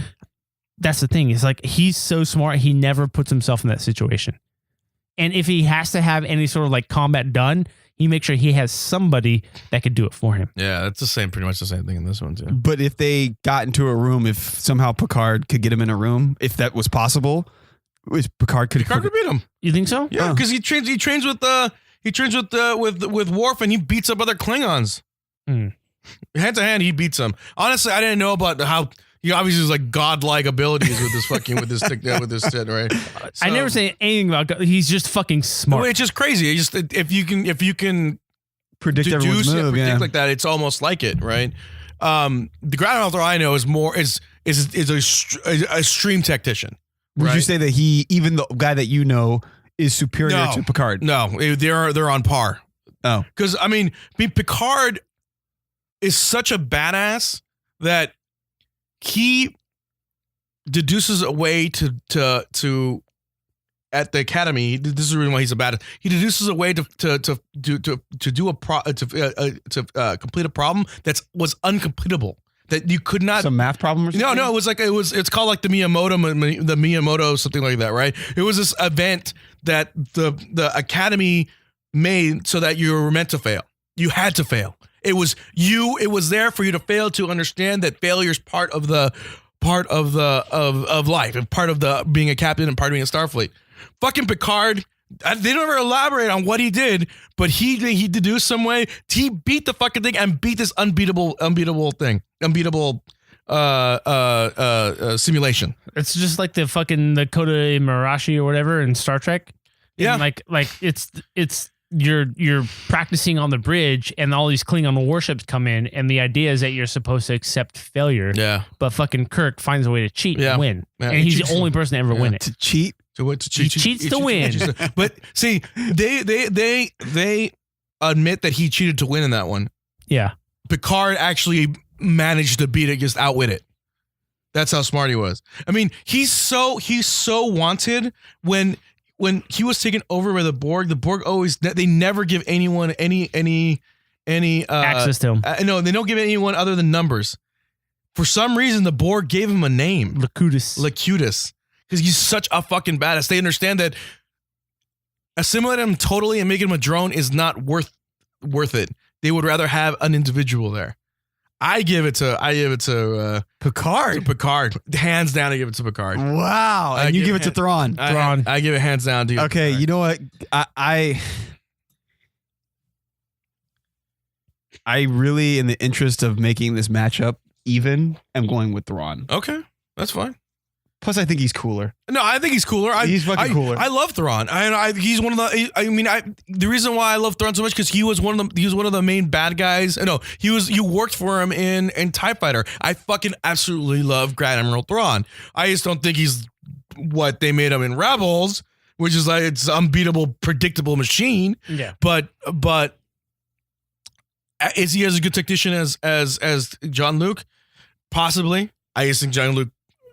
That's the thing. It's like, he's so smart, he never puts himself in that situation. And if he has to have any sort of like combat done, he makes sure he has somebody that could do it for him. Yeah, that's pretty much the same thing in this one too. But if they got into a room, if somehow Picard could get him in a room, if that was possible, Picard could beat him. You think so? Yeah, because he trains with Worf, and he beats up other Klingons. Hand to hand, he beats them. Honestly, I didn't know about how. He obviously has like godlike abilities with this shit, right? So, I never say anything about God. He's just fucking smart. It's just crazy. It's just if you can predict everyone's move, like that, it's almost like it, right? The Grand Admiral I know is a stream tactician. Would you say that even the guy that you know is superior to Picard? No, they're on par. Oh, because I mean, Picard is such a badass that he deduces a way to at the academy. This is the reason why he's a badass. He deduces a way to complete a problem was uncompletable. that you could not. Some math problem or something? No, it's called like the Miyamoto something like that, right? It was this event that the Academy made so that you were meant to fail. You had to fail. It was there for you to fail, to understand that failure is part of life and part of the being a captain and part of being a Starfleet. Fucking Picard, they never elaborate on what he did, but he deduced some way. He beat the fucking thing and beat this unbeatable simulation. It's just like the Kota Marashi or whatever in Star Trek. Yeah. And like it's you're practicing on the bridge and all these Klingon warships come in and the idea is that you're supposed to accept failure. Yeah. But fucking Kirk finds a way to cheat and win. Yeah, and he's the only person to ever win it. To cheat? To cheat? He cheats to win. But see, they admit that he cheated to win in that one. Yeah. Picard actually managed to beat it, just outwit it. That's how smart he was. I mean, he's so wanted when he was taken over by the Borg always, they never give anyone any Access to him. No, they don't give anyone other than numbers. For some reason, the Borg gave him a name, Locutus. because he's such a fucking badass. They understand that assimilating him totally and making him a drone is not worth it. They would rather have an individual there. I give it to Picard. Picard. Hands down, I give it to Picard. Wow. And you give it to Thrawn. I give it hands down to you. Okay, you know what? I really, in the interest of making this matchup even, am going with Thrawn. Okay, that's fine. Plus, I think he's cooler. No, I think he's cooler. He's fucking cooler. I love Thrawn. He's one of the. The reason why I love Thrawn so much because he was one of the main bad guys. No, you worked for him in TIE Fighter. I fucking absolutely love Grand Admiral Thrawn. I just don't think he's what they made him in Rebels, which is like it's unbeatable, predictable machine. Yeah, but is he as a good technician as John Luke? Possibly. I just think John Luke.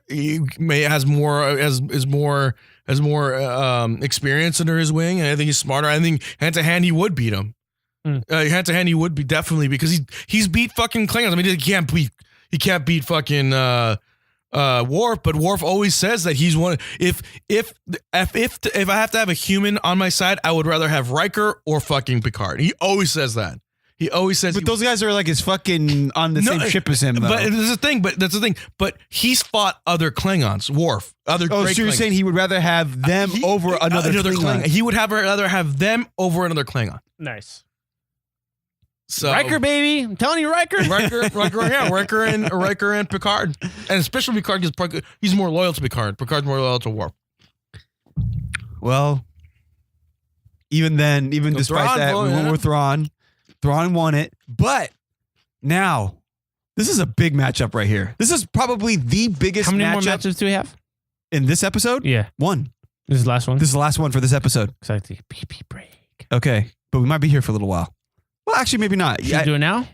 He has more experience under his wing, and I think he's smarter. I think hand to hand he would beat him. Hand to hand he would be definitely because he's beat fucking Klingons. I mean he can't beat fucking Worf, but Worf always says that he's one. If I have to have a human on my side, I would rather have Riker or fucking Picard. He always says that. He always says, but those guys are like his fucking on the same ship as him. Though. But that's the thing. But he's fought other Klingons, Worf, other. Oh, great so you're Klingons. saying he would rather have them over another Klingon? He would rather have them over another Klingon. nice. So Riker, baby, I'm telling you, Riker. Riker and Picard, and especially Picard because he's more loyal to Picard. Picard's more loyal to Worf. Well, even despite Thrawn, that, we went with Thrawn. Thrawn won it, but now this is a big matchup right here. This is probably the biggest How many more matchup matches do we have? in this episode. Yeah, One. this is the last one. This is the last one for this episode. Exactly. PP break. Okay, but we might be here for a little while. Well, actually, maybe not. Should we do it now?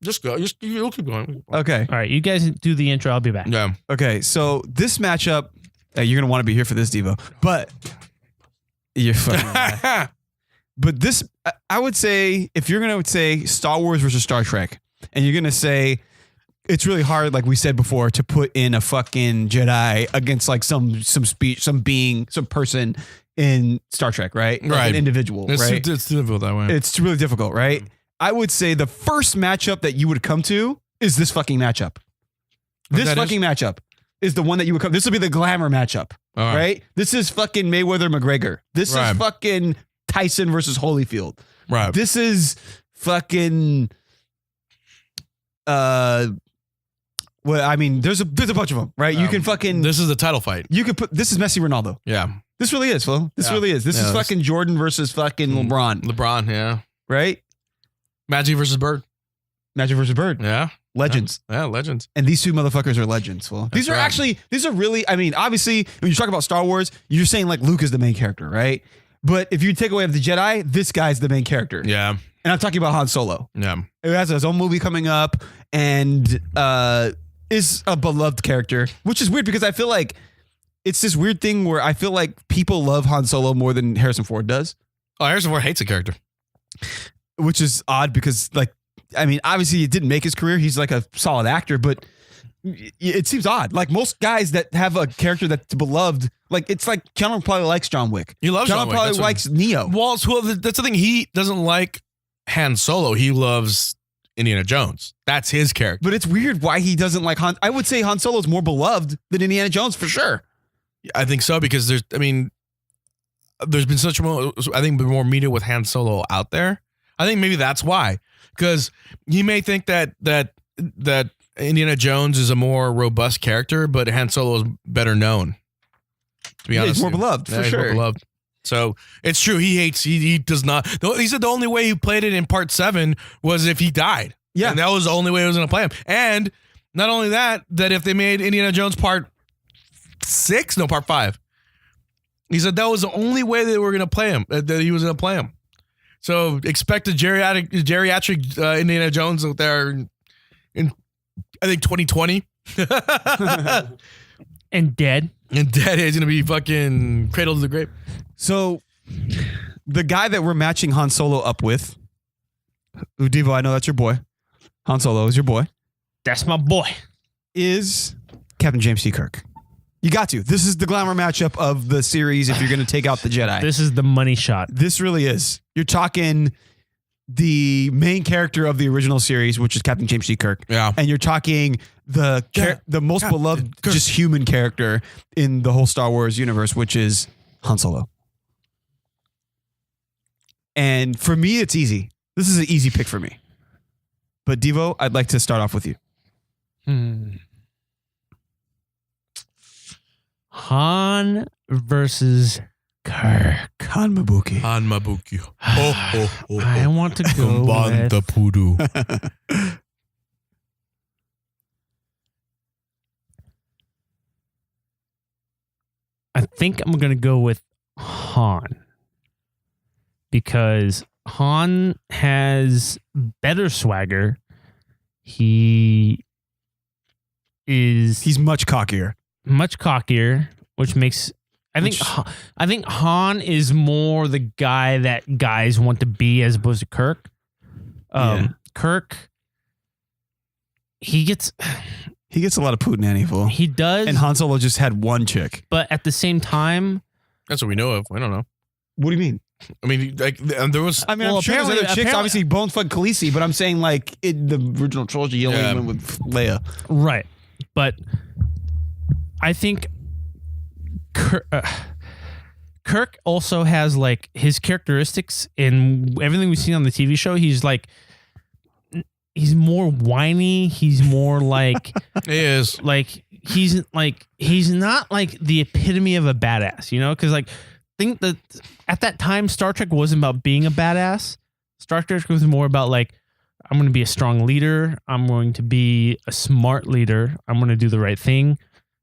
Just go. You'll keep going. Okay. All right, you guys do the intro. I'll be back. Yeah. Okay. So this matchup, you're gonna want to be here for this, Devo. But you're fucking. But this, I would say, if you're going to say Star Wars versus Star Trek, and you're going to say it's really hard, like we said before, to put in a fucking Jedi against like some speech, some being, some person in Star Trek, right? Like Right. an individual, right? It's difficult that way. It's really difficult, right? I would say the first matchup that you would come to is this fucking matchup. This that fucking matchup is the one that you would come. This would be the glamour matchup, All right? This is fucking Mayweather McGregor. This Right. is fucking Tyson versus Holyfield. Right. This is fucking well, I mean, there's a bunch of them, right? You can fucking This is the title fight. you can put this is Messi Ronaldo. Yeah. This really is, Phil. This Yeah. really is. This Yeah, is this- fucking Jordan versus fucking LeBron, LeBron. Yeah. right? Magic versus Bird. Magic versus Bird. Yeah. Legends. Yeah. Legends. And these two motherfuckers are legends, Phil. These are right. actually, these are really, I mean, obviously, when you talk about Star Wars, you're saying like Luke is the main character, right? But if you take away the Jedi, this guy's the main character. Yeah. And I'm talking about Han Solo. Yeah. Who has his own movie coming up and is a beloved character, which is weird because I feel like it's this weird thing where I feel like people love Han Solo more than Harrison Ford does, Oh, Harrison Ford hates the character. which is odd because like I mean, obviously it didn't make his career. He's like a solid actor, but it seems odd. Like most guys that have a character that's beloved, like it's like Keanu probably likes John Wick. He loves John Keanu Wick. probably That's what- likes Neo. Well, that's the thing. He doesn't like Han Solo. He loves Indiana Jones. That's his character. But it's weird why he doesn't like Han. I would say Han Solo is more beloved than Indiana Jones for sure. I think so because there's been such more. I think more media with Han Solo out there. I think maybe that's why. Because you may think that Indiana Jones is a more robust character, but Han Solo is better known. To be honest, He's more with you. beloved, for he's more sure. beloved. So it's true. He does not. He said the only way he played it in part 7 was if he died. Yeah. And that was the only way he was going to play him. And not only that if they made Indiana Jones part 5, he said that was the only way they were going to play him, that he was going to play him. So expect a geriatric Indiana Jones out there in I think 2020. And dead. And Dead is going to be fucking cradled to the grave. So the guy that we're matching Han Solo up with, Devo, I know that's your boy. Han Solo is your boy. That's my boy. Is Captain James T. Kirk. You got to. This is the glamour matchup of the series if you're going to take out the Jedi. This is the money shot. This really is. You're talking the main character of the original series, which is Captain James T. Kirk. Yeah. And you're talking the most Captain beloved, Kirk. just human character in the whole Star Wars universe, which is Han Solo. And for me, it's easy. This is an easy pick for me. But Devo, I'd like to start off with you. Han versus Kirk. Han Mabuki. Han Mabuki. I want to go Kumbanta with Pudu. I think I'm going to go with Han because Han has better swagger. He's He's much cockier. much cockier, which makes I think Han is more the guy that guys want to be as opposed to Kirk. Yeah. Kirk, he gets He gets a lot of Putin he does, and Han Solo just had one chick. but at the same time, That's what we know of. I don't know. What do you mean? I mean, like there was. I mean, Well, I'm sure there's other apparently- chicks. Obviously, Bonefuck Khaleesi, but I'm saying like in the original trilogy, he only Yeah. went with Leia. right? But I think Kirk also has like his characteristics in everything we've seen on the TV show. He's he's more whiny. He's more like He is. he's not like the epitome of a badass, you know? Because like think that at that time Star Trek wasn't about being a badass. Star Trek was more about like I'm going to be a strong leader. I'm going to be a smart leader. I'm going to do the right thing.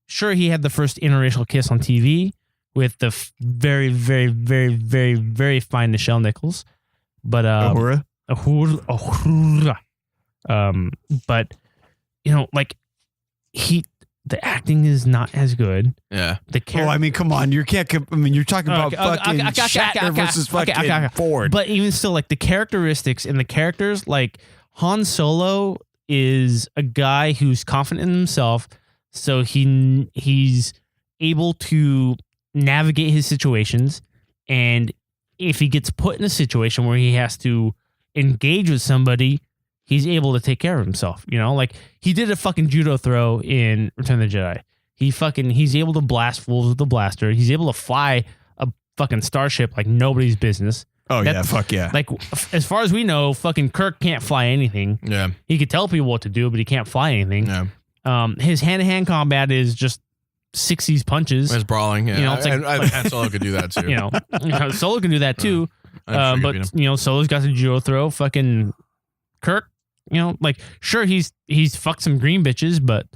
Sure, he had the first interracial kiss on TV with the very, very, very, very, very fine Nichelle Nichols, but Uhura? Uhura. But you know, like the acting is not as good. Yeah. The Oh, character, I mean, come on. You can't. I mean, you're talking about Okay, fucking okay, Shatner versus fucking Ford. but even still, like the characteristics and the characters, like Han Solo is a guy who's confident in himself, so he's able to navigate his situations, and if he gets put in a situation where he has to engage with somebody, he's able to take care of himself. You know, like he did a fucking judo throw in Return of the Jedi. He's able to blast fools with the blaster. He's able to fly a fucking starship like nobody's business. oh yeah, that- fuck yeah. Like as far as we know, fucking Kirk can't fly anything. Yeah. He could tell people what to do, but he can't fly anything. Yeah. His hand-to-hand combat is just 60s punches. It's brawling. Yeah. You know, it's like- I Han Solo could do that too. You know, Solo can do that too. I'm sure But you beat him. you know, Solo's got the judo throw. Fucking Kirk, you know, like sure he's fucked some green bitches, but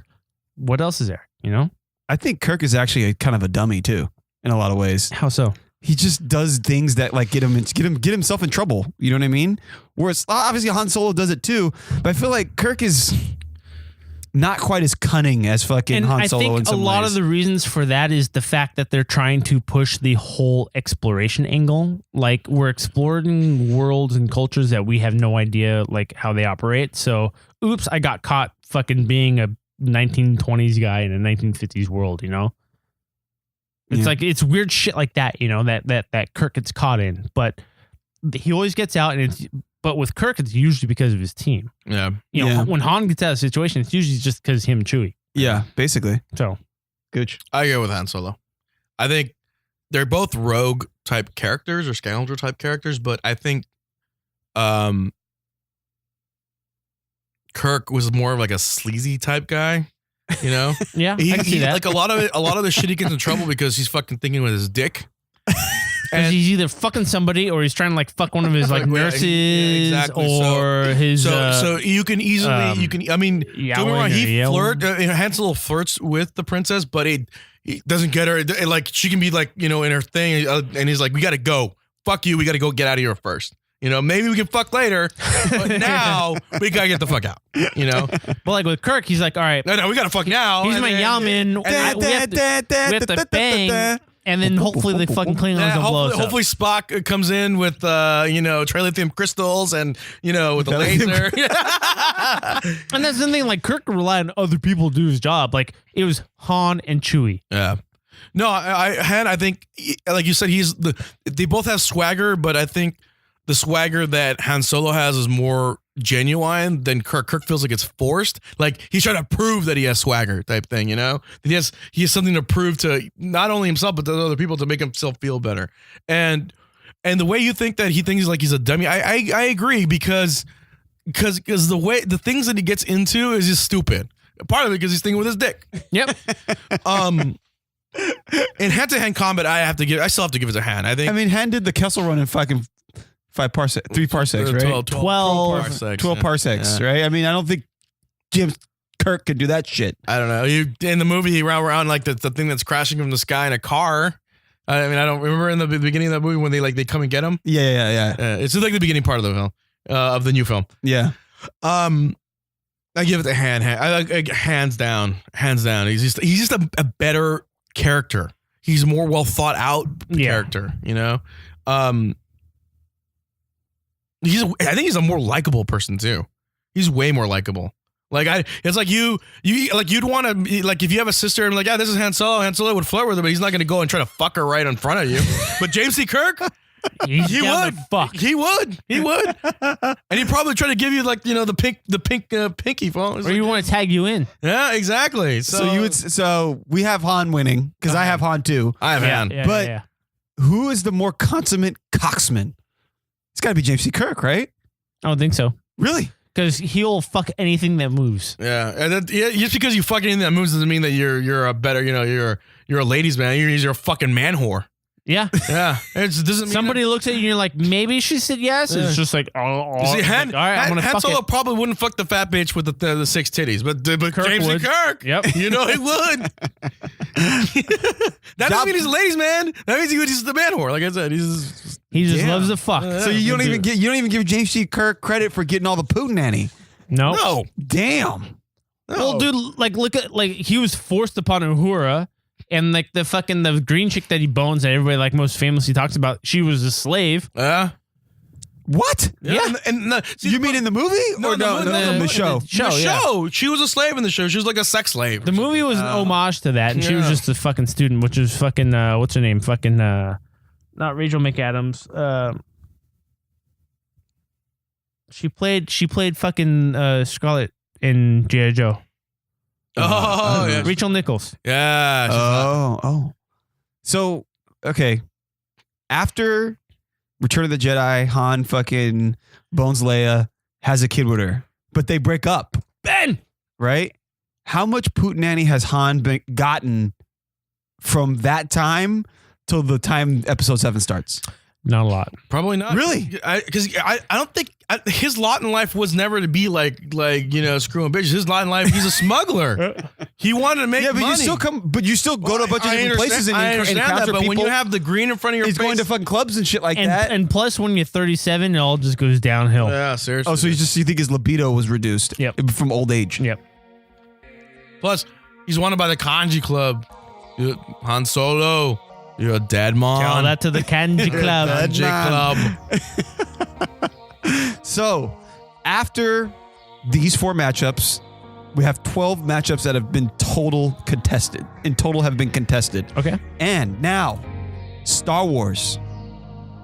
what else is there? You know, I think Kirk is actually a kind of a dummy too, in a lot of ways. how so? He just does things that like get himself in trouble. You know what I mean? Whereas obviously Han Solo does it too, but I feel like Kirk is not quite as cunning as fucking And Han I Solo in think a some lot ways. of the reasons for that is the fact that they're trying to push the whole exploration angle. Like we're exploring worlds and cultures that we have no idea like how they operate. So, oops, I got caught fucking being a 1920s guy in a 1950s world, you know? It's Yeah. like it's weird shit like that, you know, that Kirk gets caught in. But he always gets out but with Kirk it's usually because of his team. Yeah. You know, Yeah. when Han gets out of a situation, it's usually just because him and Chewie. Yeah, basically. So Gooch. I go with Han Solo. I think they're both rogue type characters or scoundrel type characters, but I think Kirk was more of like a sleazy type guy, you know? yeah, I can see that. Like a lot of the shit he gets in trouble because he's fucking thinking with his dick. Because he's either fucking somebody or he's trying to like fuck one of his like Yeah, nurses exactly. or his. So you can easily I mean, don't get me wrong, he Han Solo flirts with the princess, but he doesn't get her. Like she can be like, you know, in her thing, and he's like, we got to go. Fuck you. We got to go get out of here first. You know, maybe we can fuck later, but now we gotta get the fuck out. You know, But like with Kirk, he's like, all right, no, we gotta fuck now. he's And my then- Yalman. We have to bang, and then hopefully the fucking Klingons Yeah, don't blow us hopefully Spock comes in with you know, trilithium crystals and you know with a laser. up. And that's the thing. Like Kirk could rely on other people to do his job. Like it was Han and Chewie. Yeah. No, I think like you said, they both have swagger, but I think the swagger that Han Solo has is more genuine than Kirk. Kirk feels like it's forced. Like he's trying to prove that he has swagger type thing, you know? He has something to prove to not only himself, but to other people to make himself feel better. And the way you think that he thinks like he's a dummy, I agree because the things that he gets into is just stupid. Part of it because he's thinking with his dick. Yep. In hand-to-hand combat, I still have to give it to Han. I think. I mean, Han did the Kessel Run in fucking 3 parsecs, right? 12 parsecs. 12 yeah. parsecs, Yeah. right? I mean, I don't think Jim Kirk could do that shit. I don't know. In the movie, he ran around like the thing that's crashing from the sky in a car. I mean, I don't remember in the beginning of that movie when they come and get him. Yeah. It's like the beginning part of the film, of the new film. Yeah. I give it to Han. I like hands down. He's just a better character. He's a more well thought out character. You know. I think he's a more likable person too. He's way more likable. Like it's like you'd want to like if you have a sister and like, yeah, this is Han Solo. Han Solo would flirt with her, but he's not going to go and try to fuck her right in front of you. But James C. Kirk, he would. Fuck. He would, and he'd probably try to give you like, you know, the pink pinky phone. Or you want to tag you in. Yeah, exactly. So we have Han winning because I have Han too. I have Han. Yeah, But- yeah. Who is the more consummate coxman? It's got to be James C. Kirk, right? I don't think so. Really? Because he'll fuck anything that moves. Yeah, and just because you fuck anything that moves doesn't mean that you're a better, you know, you're a ladies' man. You're a fucking man whore. Yeah. Yeah, it doesn't mean Somebody looks at you and you're like, maybe she said yes. Yeah. It's just like, oh, See, like, Han, all right, I'm going to Han fuck Solo it. probably wouldn't fuck the fat bitch with the 6 titties, but Kirk James would. C. Kirk, Yep. you know he would. That doesn't mean he's a ladies' man. That means he's the man whore. Like I said, He just Yeah. loves to fuck. So you don't even give James C. Kirk credit for getting all the Putinanny. No. no. Damn. Well, dude, like, look at, like, he was forced upon Uhura, and, like, the green chick that he bones that everybody, like, most famously talks about, she was a slave. What? Yeah. And see, You mean in the movie or no, the show? the Show, yeah. show. She was a slave in the show. She was like a sex slave. The movie was an homage to that, and she was Yeah. just a fucking student, which was fucking, what's her name? Fucking, not Rachel McAdams. She played fucking Scarlett in G.I. Joe. Oh, yeah. Rachel Nichols. Yeah. she's hot. Oh. So, okay. After Return of the Jedi, Han fucking bones Leia, has a kid with her, but they break up, Ben! right? How much Putinanny has Han gotten from that time till the time episode 7 starts? Not a lot. Probably not. Really? Because I don't think his lot in life was never to be like you know, screwing bitches. His lot in life, he's a smuggler. He wanted to make Yeah, but money. you still go to a bunch of different places and I you understand encounter that, but people. when you have the green in front of your he's face, going to fucking clubs and shit like that. And plus, when you're 37, it all just goes downhill. yeah, seriously. Oh, so you think his libido was reduced? Yep. From old age? Yep. Plus, he's wanted by the Kanji Club. Han Solo, you're a dead man. Tell that to the Kanji Club. Kanji Club. So, after these 4 matchups, we have 12 matchups that have been contested. In total have been contested. Okay. And now, Star Wars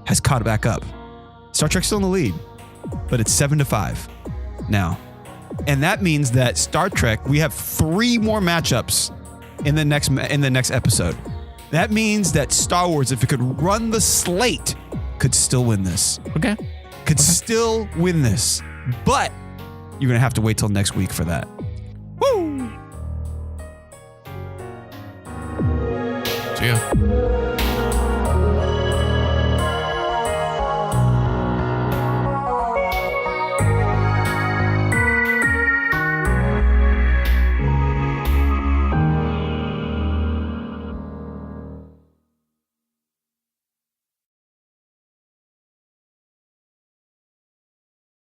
has caught back up. Star Trek's still in the lead, but it's 7-5 now. And that means that Star Trek, we have 3 more matchups in the next episode. That means that Star Wars, if it could run the slate, could still win this. Okay. Could still win this. But you're going to have to wait till next week for that. Woo! See ya.